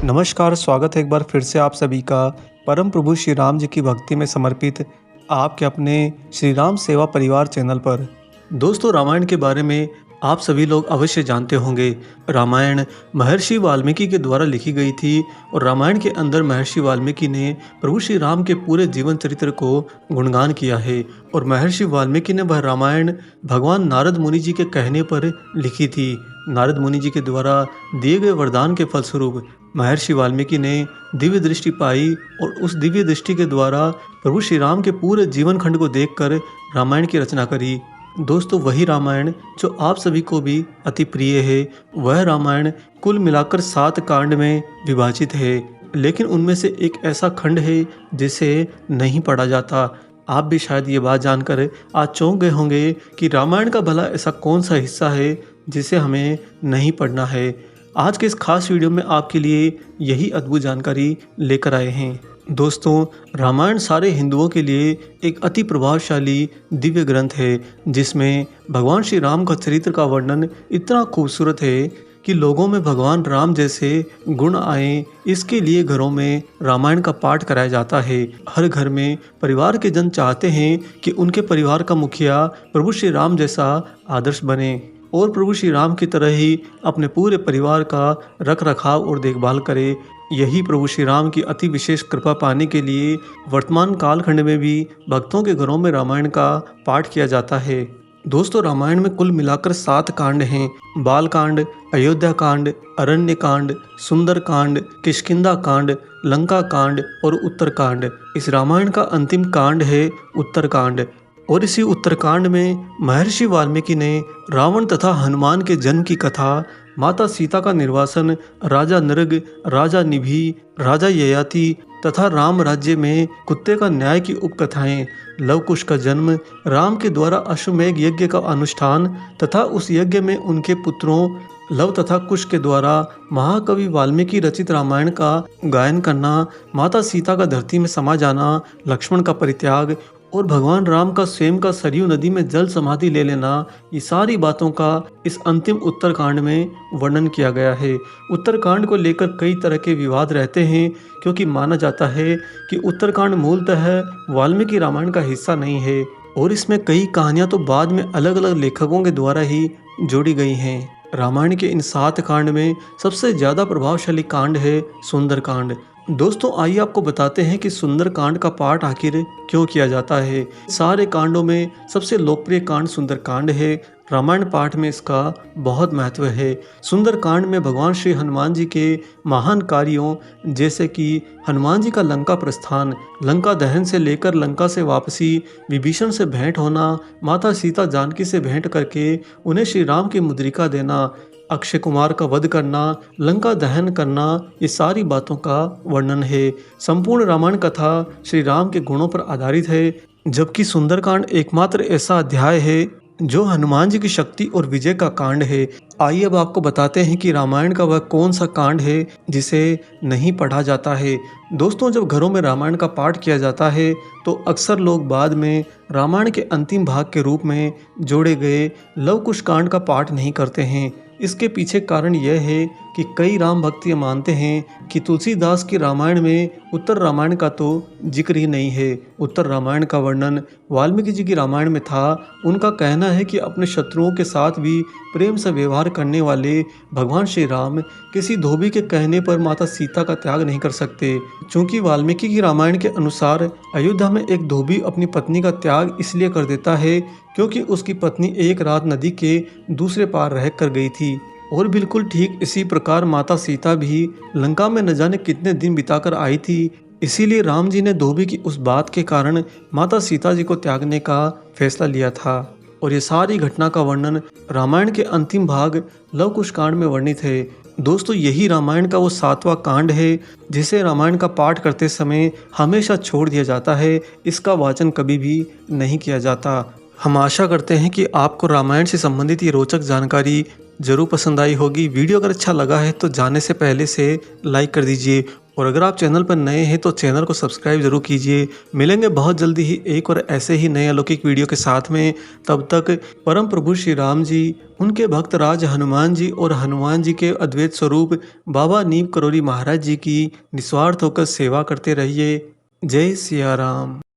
नमस्कार, स्वागत है एक बार फिर से आप सभी का परम प्रभु श्री राम जी की भक्ति में समर्पित आपके अपने श्री राम सेवा परिवार चैनल पर। दोस्तों, रामायण के बारे में आप सभी लोग अवश्य जानते होंगे। रामायण महर्षि वाल्मीकि के द्वारा लिखी गई थी और रामायण के अंदर महर्षि वाल्मीकि ने प्रभु श्री राम के पूरे जीवन चरित्र को गुणगान किया है। और महर्षि वाल्मीकि ने वह रामायण भगवान नारद मुनि जी के कहने पर लिखी थी। नारद मुनि जी के द्वारा दिए गए वरदान के फलस्वरूप महर्षि वाल्मीकि ने दिव्य दृष्टि पाई और उस दिव्य दृष्टि के द्वारा प्रभु श्री राम के पूरे जीवन खंड को देखकर रामायण की रचना करी। दोस्तों, वही रामायण जो आप सभी को भी अति प्रिय है, वह रामायण कुल मिलाकर 7 कांड में विभाजित है, लेकिन उनमें से एक ऐसा खंड है जिसे नहीं पढ़ा जाता। आप भी शायद ये बात जानकर आज चौंक गए होंगे कि रामायण का भला ऐसा कौन सा हिस्सा है जिसे हमें नहीं पढ़ना है। आज के इस खास वीडियो में आपके लिए यही अद्भुत जानकारी लेकर आए हैं। दोस्तों, रामायण सारे हिंदुओं के लिए एक अति प्रभावशाली दिव्य ग्रंथ है, जिसमें भगवान श्री राम का चरित्र का वर्णन इतना खूबसूरत है कि लोगों में भगवान राम जैसे गुण आए, इसके लिए घरों में रामायण का पाठ कराया जाता है। हर घर में परिवार के जन चाहते हैं कि उनके परिवार का मुखिया प्रभु श्री राम जैसा आदर्श बने और प्रभु श्री राम की तरह ही अपने पूरे परिवार का रख रखाव और देखभाल करे। यही प्रभु श्री राम की अति विशेष कृपा पाने के लिए वर्तमान कालखंड में भी भक्तों के घरों में रामायण का पाठ किया जाता है। दोस्तों, रामायण में कुल मिलाकर 7 कांड हैं। बाल कांड, अयोध्या कांड, अरण्य कांड, सुंदर कांड, किष्किंधा कांड, लंका कांड और उत्तर कांड। इस रामायण का अंतिम कांड है उत्तर कांड। और इसी उत्तरकांड में महर्षि वाल्मीकि ने रावण तथा हनुमान के जन्म की कथा, माता सीता का निर्वासन, राजा नृग, राजा निभि, राजा ययाति तथा राम राज्य में कुत्ते का न्याय की उपकथाएं, लव कुश का जन्म, राम के द्वारा अश्वमेध यज्ञ का अनुष्ठान तथा उस यज्ञ में उनके पुत्रों लव तथा कुश के द्वारा महाकवि वाल्मीकि रचित रामायण का गायन करना, माता सीता का धरती में समा जाना, लक्ष्मण का परित्याग और भगवान राम का स्वयं का सरयू नदी में जल समाधि ले लेना, ये सारी बातों का इस अंतिम उत्तरकांड में वर्णन किया गया है। उत्तरकांड को लेकर कई तरह के विवाद रहते हैं, क्योंकि माना जाता है कि उत्तरकांड मूलतः वाल्मीकि रामायण का हिस्सा नहीं है और इसमें कई कहानियां तो बाद में अलग अलग लेखकों के द्वारा ही जोड़ी गई हैं। रामायण के इन 7 कांड में सबसे ज़्यादा प्रभावशाली कांड है सुंदर कांड। दोस्तों, आइए आपको बताते हैं कि सुंदर कांड का पाठ आखिर क्यों किया जाता है। सारे कांडों में सबसे लोकप्रिय कांड सुंदर कांड है। रामायण पाठ में इसका बहुत महत्व है। सुंदर कांड में भगवान श्री हनुमान जी के महान कार्यों, जैसे कि हनुमान जी का लंका प्रस्थान, लंका दहन से लेकर लंका से वापसी, विभीषण से भेंट होना, माता सीता जानकी से भेंट करके उन्हें श्री राम की मुद्रिका देना, अक्षय कुमार का वध करना, लंका दहन करना, ये सारी बातों का वर्णन है। संपूर्ण रामायण कथा श्री राम के गुणों पर आधारित है, जबकि सुंदरकांड एकमात्र ऐसा अध्याय है जो हनुमान जी की शक्ति और विजय का कांड है। आइए अब आपको बताते हैं कि रामायण का वह कौन सा कांड है जिसे नहीं पढ़ा जाता है। दोस्तों, जब घरों में रामायण का पाठ किया जाता है तो अक्सर लोग बाद में रामायण के अंतिम भाग के रूप में जोड़े गए लव कुश कांड का पाठ नहीं करते हैं। इसके पीछे कारण यह है कि कई राम भक्त ये मानते हैं कि तुलसीदास की रामायण में उत्तर रामायण का तो जिक्र ही नहीं है। उत्तर रामायण का वर्णन वाल्मीकि जी की रामायण में था। उनका कहना है कि अपने शत्रुओं के साथ भी प्रेम से व्यवहार करने वाले भगवान श्री राम किसी धोबी के कहने पर माता सीता का त्याग नहीं कर सकते। चूँकि वाल्मीकि की रामायण के अनुसार अयोध्या में एक धोबी अपनी पत्नी का त्याग इसलिए कर देता है क्योंकि उसकी पत्नी एक रात नदी के दूसरे पार रह कर गई थी। और बिल्कुल ठीक इसी प्रकार माता सीता भी लंका में न जाने कितने दिन बिताकर आई थी। इसीलिए राम जी ने धोबी की उस बात के कारण माता सीता जी को त्यागने का फैसला लिया था। और ये सारी घटना का वर्णन रामायण के अंतिम भाग लव कुश कांड में वर्णित है। दोस्तों, यही रामायण का वो 7वां कांड है जिसे रामायण का पाठ करते समय हमेशा छोड़ दिया जाता है। इसका वाचन कभी भी नहीं किया जाता। हम आशा करते हैं कि आपको रामायण से संबंधित ये रोचक जानकारी जरूर पसंद आई होगी। वीडियो अगर अच्छा लगा है तो जाने से पहले से लाइक कर दीजिए और अगर आप चैनल पर नए हैं तो चैनल को सब्सक्राइब जरूर कीजिए। मिलेंगे बहुत जल्दी ही एक और ऐसे ही नए अलौकिक वीडियो के साथ में। तब तक परम प्रभु श्री राम जी, उनके भक्त राज हनुमान जी और हनुमान जी के अद्वैत स्वरूप बाबा नीम करोली महाराज जी की निस्वार्थ होकर सेवा करते रहिए। जय सिया राम।